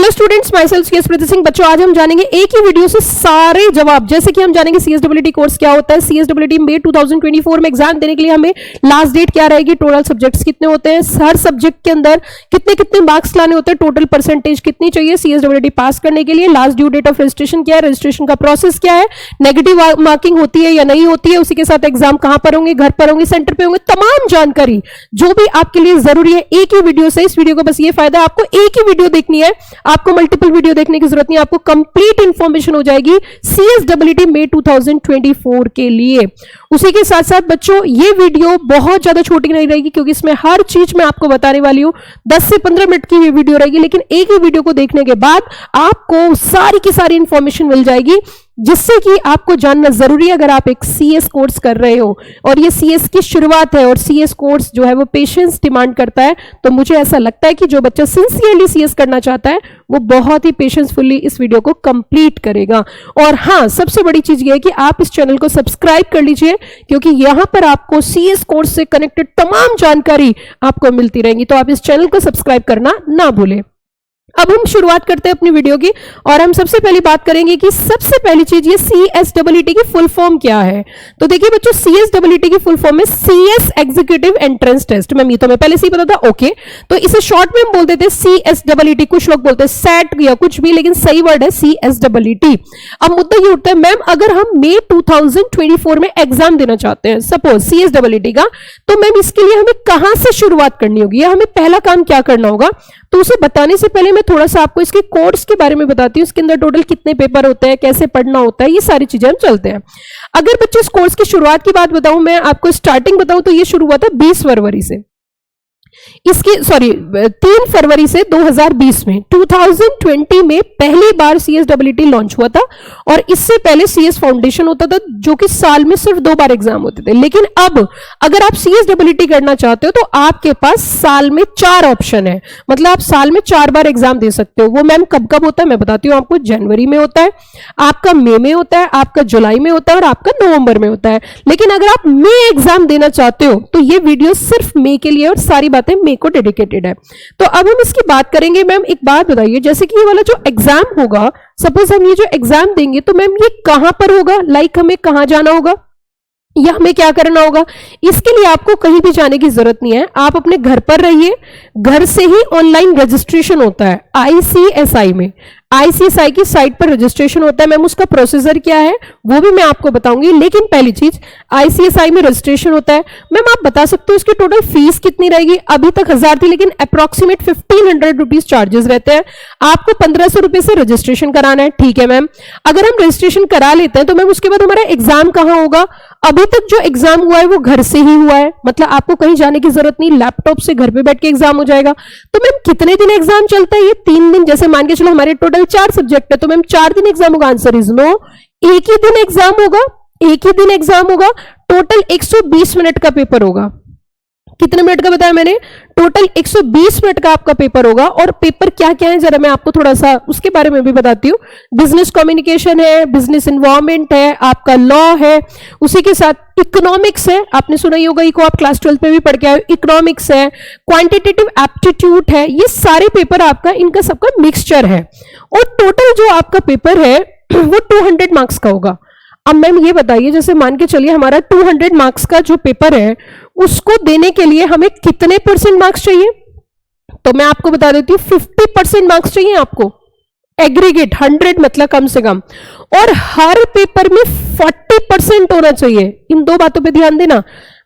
Hello students, my self CS Preeti Singh. बच्चों, आज हम जानेंगे एक ही वीडियो से सारे जवाब। जैसे कि हम जानेंगे सीएसडब्ल्यूटी कोर्स क्या होता है, सीएसडब्ल्यूटी में 2024 में एग्जाम देने के लिए हमें लास्ट डेट क्या रहेगी, टोटल सब्जेक्ट्स कितने होते हैं, हर सब्जेक्ट के अंदर कितने कितने मार्क्स लाने होते हैं, टोटल परसेंटेज कितनी चाहिए सीएसडब्ल्यूटी पास करने के लिए, last due date of registration क्या है, रजिस्ट्रेशन का प्रोसेस क्या है, नेगेटिव मार्किंग होती है या नहीं होती है, उसी के साथ एग्जाम कहां पर होंगे, घर पर होंगे, सेंटर पे होंगे, तमाम जानकारी जो भी आपके लिए जरूरी है एक ही वीडियो से। इस वीडियो को बस ये फायदा, आपको एक ही वीडियो देखनी है, आपको मल्टीपल वीडियो देखने की जरूरत नहीं, आपको कंप्लीट इंफॉर्मेशन हो जाएगी सीएसडब्ल्यूटी में 2024 के लिए। उसी के साथ साथ बच्चों, ये वीडियो बहुत ज्यादा छोटी नहीं रहेगी क्योंकि इसमें हर चीज मैं आपको बताने वाली हूं। 10 से 15 मिनट की ये वीडियो रहेगी, लेकिन एक ही वीडियो को देखने के बाद आपको सारी की सारी इंफॉर्मेशन मिल जाएगी जिससे कि आपको जानना जरूरी है अगर आप एक सीएस कोर्स कर रहे हो। और ये सीएस की शुरुआत है और सीएस कोर्स जो है वो पेशेंस डिमांड करता है। तो मुझे ऐसा लगता है कि जो बच्चा सिंसियरली सीएस करना चाहता है वो बहुत ही पेशेंसफुली इस वीडियो को कंप्लीट करेगा। और हाँ, सबसे बड़ी चीज ये है कि आप इस चैनल को सब्सक्राइब कर लीजिए क्योंकि यहां पर आपको सीएस कोर्स से कनेक्टेड तमाम जानकारी आपको मिलती रहेंगी। तो आप इस चैनल को सब्सक्राइब करना ना भूलें। अब हम शुरुआत करते हैं अपनी वीडियो की और हम सबसे पहली बात करेंगे कि सबसे पहली चीज ये सीएसडब्ल्यूटी की फुल फॉर्म क्या है। तो देखिए बच्चों, सीएसडब्ल्यूटी की फुल फॉर्म है CS executive entrance test. Ma'am ये तो मैं पहले से ही पता था, ओके। तो इसे शॉर्ट में हम बोल देते हैं सीएसडब्ल्यूटी, कुछ लोग बोलते हैं सेट या कुछ भी, लेकिन सही वर्ड है सीएसडब्ल्यूटी। अब मुद्दा ये उठता है, मैम अगर हम मई 2024 में एग्जाम देना चाहते हैं सपोज सीएसडब्ल्यूटी का, तो मैम इसके लिए हमें कहां से शुरुआत करनी होगी या हमें पहला काम क्या करना होगा। तो उसे बताने से पहले मैं थोड़ा सा आपको इसके कोर्स के बारे में बताती हूँ, इसके अंदर टोटल कितने पेपर होते हैं, कैसे पढ़ना होता है, ये सारी चीजें हम चलते हैं। अगर बच्चे इस कोर्स की शुरुआत की बात बताऊं, मैं आपको स्टार्टिंग बताऊं तो ये शुरू हुआ था 20 फरवरी से, इसकी 3 फरवरी से 2020 में 2020 में पहली बार सीएसडब्ल्यूटी लॉन्च हुआ था। और इससे पहले सीएस फाउंडेशन होता था जो कि साल में सिर्फ 2 बार एग्जाम होते थे। लेकिन अब अगर आप सीएसडब्ल्यूटी करना चाहते हो तो आपके पास साल में 4 ऑप्शन है, मतलब आप साल में 4 बार एग्जाम दे सकते हो। वो मैम कब कब होता है मैं बताती हूँ आपको। जनवरी में होता है, आपका मई में होता है, आपका जुलाई में होता है और आपका नवंबर में होता है। लेकिन अगर आप मई एग्जाम देना चाहते हो तो ये वीडियो सिर्फ मई के लिए और सारी बातें मई को डेडिकेटेड है। तो अब हम इसकी बात करेंगे। मैम एक बात बताइए, जैसे कि ये वाला जो एग्जाम होगा, सपोज हम ये जो एग्जाम देंगे तो मैम ये कहां पर होगा, लाइक हमें कहां जाना होगा या हमें क्या करना होगा। इसके लिए आपको कहीं भी जाने की जरूरत नहीं है, आप अपने घर पर रहिए। घर से ही ऑनलाइन रजिस्ट्रेशन होता है आईसीएसआई में, आईसीएसआई की साइट पर रजिस्ट्रेशन होता है। मैम उसका प्रोसीजर क्या है वो भी मैं आपको बताऊंगी, लेकिन पहली चीज आईसीएसआई में रजिस्ट्रेशन होता है। मैम आप बता सकते हो इसकी टोटल फीस कितनी रहेगी। अभी तक 1000 थी, लेकिन अप्रोक्सीमेट 1500 रुपीज चार्जेस रहते हैं। आपको 1500 रुपए से रजिस्ट्रेशन कराना है, ठीक है मैम। अगर हम रजिस्ट्रेशन करा लेते हैं तो मैम उसके बाद हमारा एग्जाम कहां होगा। अभी तक जो एग्जाम हुआ है वो घर से ही हुआ है, मतलब आपको कहीं जाने की जरूरत नहीं, लैपटॉप से घर पे बैठ के एग्जाम हो जाएगा। तो मैम कितने दिन एग्जाम चलता है, ये 3 दिन। जैसे मान के चलो हमारे टोटल 4 सब्जेक्ट है तो मैम 4 दिन एग्जाम होगा। आंसर इज नो, एक ही दिन एग्जाम होगा, एक ही दिन एग्जाम होगा। टोटल 120 मिनट का पेपर होगा। कितने मिनट का बताया मैंने, टोटल 120 मिनट का आपका पेपर होगा। और पेपर क्या क्या है जरा मैं आपको थोड़ा सा उसके बारे में भी बताती हूँ। बिजनेस कम्युनिकेशन है, बिजनेस एनवायरनमेंट है, आपका लॉ है, उसी के साथ इकोनॉमिक्स है, आपने सुना ही होगा, इको आप क्लास 12 में भी पढ़ के आए, इकोनॉमिक्स है, क्वांटिटेटिव एप्टीट्यूड है। ये सारे पेपर आपका, इनका सबका मिक्सचर है। और टोटल जो आपका पेपर है वो 200 मार्क्स का होगा। अब मैम ये बताइए, जैसे मान के चलिए हमारा 200 मार्क्स का जो पेपर है उसको देने के लिए हमें कितने % मार्क्स चाहिए, तो मैं आपको बता देती हूँ 50% मार्क्स चाहिए आपको। एग्रीगेट 100 मतलब कम से कम, और हर पेपर में 40% होना चाहिए। इन 2 बातों पे ध्यान देना,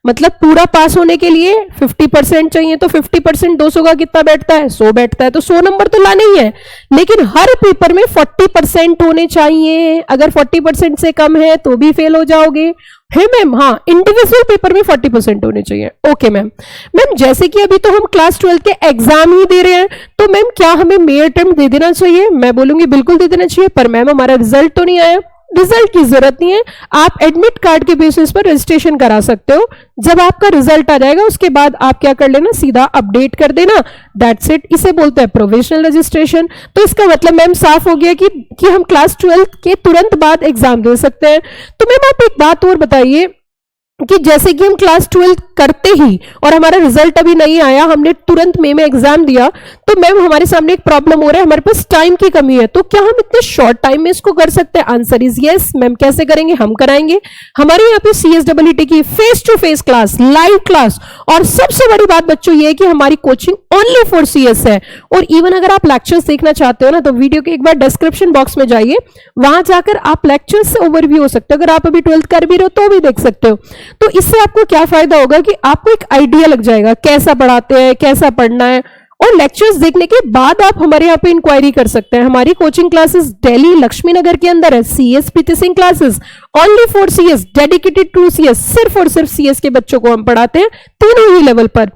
मतलब पूरा पास होने के लिए 50% चाहिए। तो 50% 200 का कितना बैठता है, 100 बैठता है। तो 100 नंबर तो लाने ही है, लेकिन हर पेपर में 40% होने चाहिए। अगर 40% से कम है तो भी फेल हो जाओगे, है मैम। हाँ, इंडिविजुअल पेपर में 40% होने चाहिए। Okay ma'am. मैम जैसे कि अभी तो हम क्लास 12 के एग्जाम ही दे रहे हैं, तो मैम क्या हमें मे अटेम्प्ट दे देना चाहिए। मैं बोलूंगी बिल्कुल दे देना चाहिए, पर मैम हमारा रिजल्ट तो नहीं आया। रिजल्ट की जरूरत नहीं है, आप एडमिट कार्ड के बेसिस पर रजिस्ट्रेशन करा सकते हो। जब आपका रिजल्ट आ जाएगा उसके बाद आप क्या कर लेना, सीधा अपडेट कर देना, दैट्स इट। इसे बोलते हैं प्रोविजनल रजिस्ट्रेशन। तो इसका मतलब मैम साफ हो गया कि हम क्लास 12 के तुरंत बाद एग्जाम दे सकते हैं। तो मैम आप एक बात और बताइए, कि जैसे कि हम क्लास 12 करते ही और हमारा रिजल्ट अभी नहीं आया, हमने तुरंत मई में एग्जाम दिया, तो मैम हमारे सामने एक प्रॉब्लम हो रहा है, हमारे पास टाइम की कमी है, तो क्या हम इतने शॉर्ट टाइम में इसको कर सकते हैं? Answer is yes. मैम कैसे करेंगे? हम कराएंगे। हमारे यहाँ पे CSEE की face to face class, live class, और सबसे बड़ी बात बच्चों ये है कि हमारी कोचिंग ओनली फॉर CS है। और इवन अगर आप लेक्चर्स देखना चाहते हो ना, तो वीडियो के एक बार डिस्क्रिप्शन बॉक्स में जाइए, वहां जाकर आप लेक्चर्स से ओवरव्यू हो सकते हो। अगर आप अभी 12th कर भी रहे हो तो भी देख सकते हो। तो इससे आपको क्या फायदा होगा कि आपको एक आइडिया लग जाएगा कैसा पढ़ाते हैं, कैसा पढ़ना है, और लेक्चर्स देखने के बाद आप हमारे यहाँ पे इंक्वायरी कर सकते हैं। हमारी कोचिंग क्लासेस दिल्ली लक्ष्मी नगर के अंदर है। CS Preeti Singh classes, only for CS, dedicated to CS, सिर्फ और सिर्फ CS के बच्चों को हम पढ़ाते हैं, तीनों ही लेवल पर।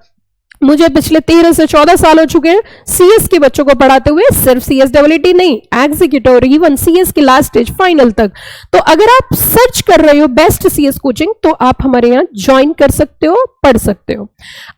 मुझे पिछले 13 से 14 साल हो चुके हैं CS के बच्चों को पढ़ाते हुए, सिर्फ CSEE नहीं, एग्जीक्यूटिव और इवन CS के लास्ट स्टेज फाइनल तक। तो अगर आप सर्च कर रहे हो बेस्ट CS कोचिंग, तो आप हमारे यहाँ ज्वाइन कर सकते हो, पढ़ सकते हो।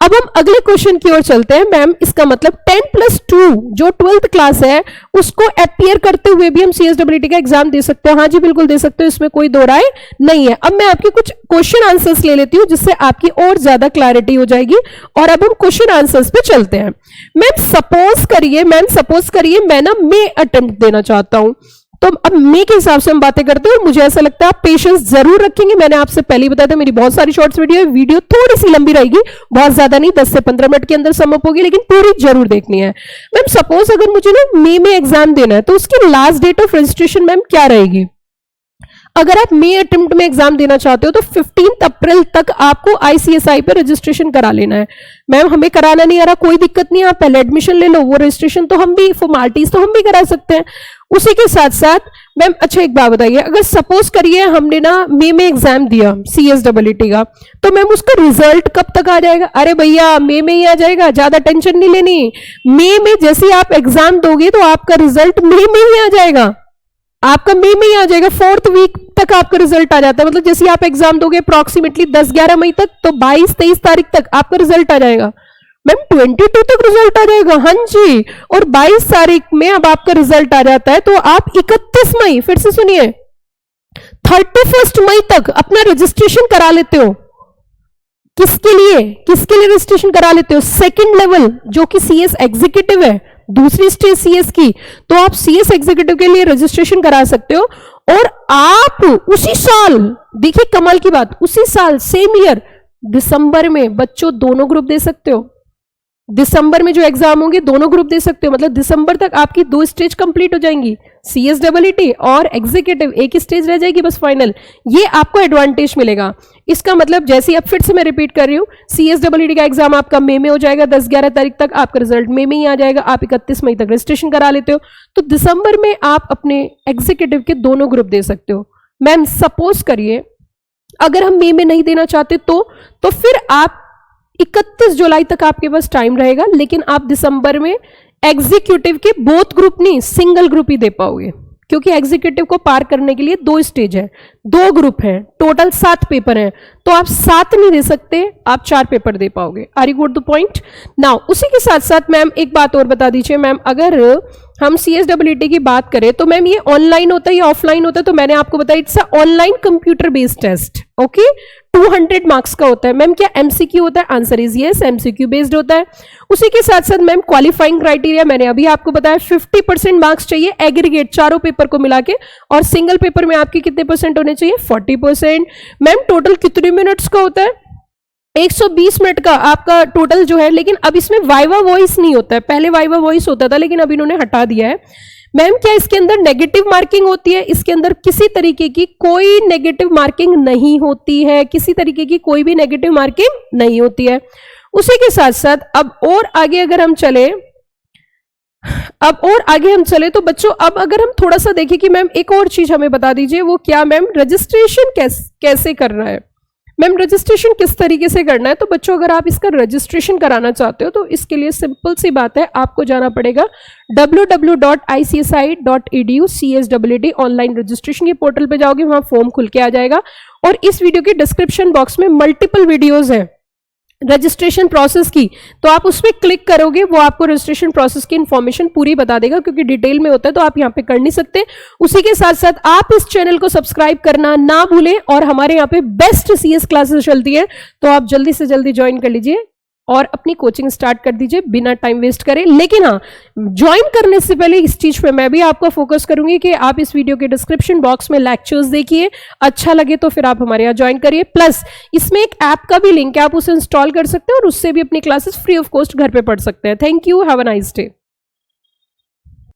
अब हम अगले क्वेश्चन की ओर चलते हैं। मैम इसका मतलब 10+2 जो 12th क्लास है उसको अपीयर करते हुए भी हम CSEE का एग्जाम दे सकते हो। हाँ जी बिल्कुल दे सकते हो, इसमें कोई दो राय नहीं है। अब मैं आपके कुछ क्वेश्चन आंसर्स ले लेती हूँ जिससे आपकी और ज्यादा क्लैरिटी हो जाएगी, और अब हम क्वेश्चन आंसर्स पे चलते हैं। मैम सपोज करिए मैं ना मे अटेम्प्ट देना चाहता हूं, तो अब मे के हिसाब से हम बातें करते हैं, और मुझे ऐसा लगता है आप पेशेंस जरूर रखेंगे। मैंने आपसे पहले ही बताया था मेरी बहुत सारी शॉर्ट्स वीडियो थोड़ी सी लंबी रहेगी, बहुत ज्यादा नहीं, 10 से 15 मिनट के अंदर समअप होगी, लेकिन पूरी जरूर देखनी है। मैम सपोज अगर मुझे ना मे में एग्जाम देना है, तो उसकी last date of registration ma'am क्या रहेगी? अगर आप मे अटेम्प्ट में एग्जाम देना चाहते हो तो 15 अप्रैल तक आपको ICSI पे रजिस्ट्रेशन करा लेना है। मैम हमें कराना नहीं आ रहा, कोई दिक्कत नहीं है, आप पहले एडमिशन ले लो, वो रजिस्ट्रेशन तो हम भी, फॉर्मेलिटीज तो हम भी करा सकते हैं। उसी के साथ साथ मैम अच्छा एक बात बताइए, अगर सपोज करिए हमने ना मे में एग्जाम दिया CSEE का, तो मैम उसका रिजल्ट कब तक आ जाएगा? अरे भैया मे में ही आ जाएगा, ज्यादा टेंशन नहीं लेनी। मे में जैसे आप एग्जाम दोगे तो आपका रिजल्ट मे में ही आ जाएगा, आपका मे में ही आ जाएगा। 4th वीक तक आपका रिजल्ट आ जाता है, मतलब जैसे आप एग्जाम दोगे अप्रोक्सीमेटली 10-11 मई तक, तो 22-23 तारीख तक आपका रिजल्ट आ जाएगा। मैम 22 तक रिजल्ट आ जाएगा, हाँ जी। और 22 तारीख में अब आपका रिजल्ट आ जाता है, तो आप 31 मई, फिर से सुनिए, 31 मई तक अपना रजिस्ट्रेशन करा लेते हो। किसके लिए रजिस्ट्रेशन करा लेते हो? सेकंड लेवल जो कि CS एग्जीक्यूटिव है, दूसरी स्टेज CS की, तो आप CS एग्जीक्यूटिव के लिए रजिस्ट्रेशन करा सकते हो। और आप उसी साल, देखिए कमाल की बात, उसी साल सेम ईयर दिसंबर में बच्चों दोनों ग्रुप दे सकते हो। दिसंबर में जो एग्जाम होंगे दोनों ग्रुप दे सकते हो, मतलब दिसंबर तक आपकी 2 स्टेज कंप्लीट हो जाएंगी, CSEE और एग्जीक्यूटिव, एक ही स्टेज रह जाएगी बस फाइनल। ये आपको एडवांटेज मिलेगा। इसका मतलब जैसे अब फिर से मैं रिपीट कर रही हूँ, CSEE का एग्जाम आपका मई में हो जाएगा, 10-11 तारीख तक आपका रिजल्ट मई में ही आ जाएगा, आप 31 मई तक रजिस्ट्रेशन करा लेते हो, तो दिसंबर में आप अपने एग्जीक्यूटिव के दोनों ग्रुप दे सकते हो। मैम सपोज करिए अगर हम मई में नहीं देना चाहते तो फिर आप 31 जुलाई तक आपके पास टाइम रहेगा, लेकिन आप दिसंबर में एग्जीक्यूटिव के बोथ ग्रुप नहीं, सिंगल ग्रुप ही दे पाओगे, क्योंकि एग्जीक्यूटिव को पार करने के लिए 2 स्टेज है, 2 ग्रुप हैं, टोटल 7 पेपर हैं, तो आप 7 नहीं दे सकते, आप 4 पेपर दे पाओगे। Are you got the point? Now उसी के साथ साथ मैम एक बात और बता दीजिए, मैम अगर हम CSEE की बात करें तो मैम ये ऑनलाइन होता है या ऑफलाइन होता है? तो मैंने आपको बताया it's a online computer based test, okay, 200 marks का होता है। मैम क्या MCQ होता है? Answer is yes, MCQ based होता है। उसी के साथ साथ मैम क्वालिफाइंग क्राइटेरिया मैंने अभी आपको बताया, 50% मार्क्स चाहिए एग्रीगेट चारों पेपर को मिला के, और सिंगल पेपर में आपके कितने परसेंट होने चाहिए? 40%। मैम टोटल कितने मिनट्स का होता है? 120 मिनट का आपका टोटल जो है, लेकिन अब इसमें वाइवा वॉइस नहीं होता है, पहले वाइवा वॉइस होता था लेकिन अब इन्होंने हटा दिया है। मैम क्या इसके अंदर नेगेटिव मार्किंग होती है? इसके अंदर किसी तरीके की कोई नेगेटिव मार्किंग नहीं होती है, किसी तरीके की कोई भी नेगेटिव मार्किंग नहीं होती है। उसी के साथ साथ अब और आगे अगर हम चले तो बच्चों अब अगर हम थोड़ा सा देखें कि मैम एक और चीज हमें बता दीजिए, वो क्या मैम? रजिस्ट्रेशन कैसे करना है? मैम रजिस्ट्रेशन किस तरीके से करना है? तो बच्चों अगर आप इसका रजिस्ट्रेशन कराना चाहते हो तो इसके लिए सिंपल सी बात है, आपको जाना पड़ेगा www.icsi.edu CSEE ऑनलाइन रजिस्ट्रेशन के पोर्टल पे जाओगे, वहां फॉर्म खुल के आ जाएगा, और इस वीडियो के डिस्क्रिप्शन बॉक्स में मल्टीपल वीडियोज है रजिस्ट्रेशन प्रोसेस की, तो आप उस पर क्लिक करोगे, वो आपको रजिस्ट्रेशन प्रोसेस की इंफॉर्मेशन पूरी बता देगा, क्योंकि डिटेल में होता है तो आप यहाँ पे कर नहीं सकते। उसी के साथ साथ आप इस चैनल को सब्सक्राइब करना ना भूलें, और हमारे यहाँ पे बेस्ट सीएस क्लासेस चलती है, तो आप जल्दी से जल्दी ज्वाइन कर लीजिए और अपनी कोचिंग स्टार्ट कर दीजिए बिना टाइम वेस्ट करें। लेकिन हाँ, ज्वाइन करने से पहले इस चीज पे मैं भी आपको फोकस करूंगी कि आप इस वीडियो के डिस्क्रिप्शन बॉक्स में लेक्चर्स देखिए, अच्छा लगे तो फिर आप हमारे यहाँ ज्वाइन करिए। प्लस इसमें एक ऐप का भी लिंक है, आप उसे इंस्टॉल कर सकते हैं और उससे भी अपनी क्लासेस फ्री ऑफ कॉस्ट घर पे पढ़ सकते हैं। Thank you, have a nice day.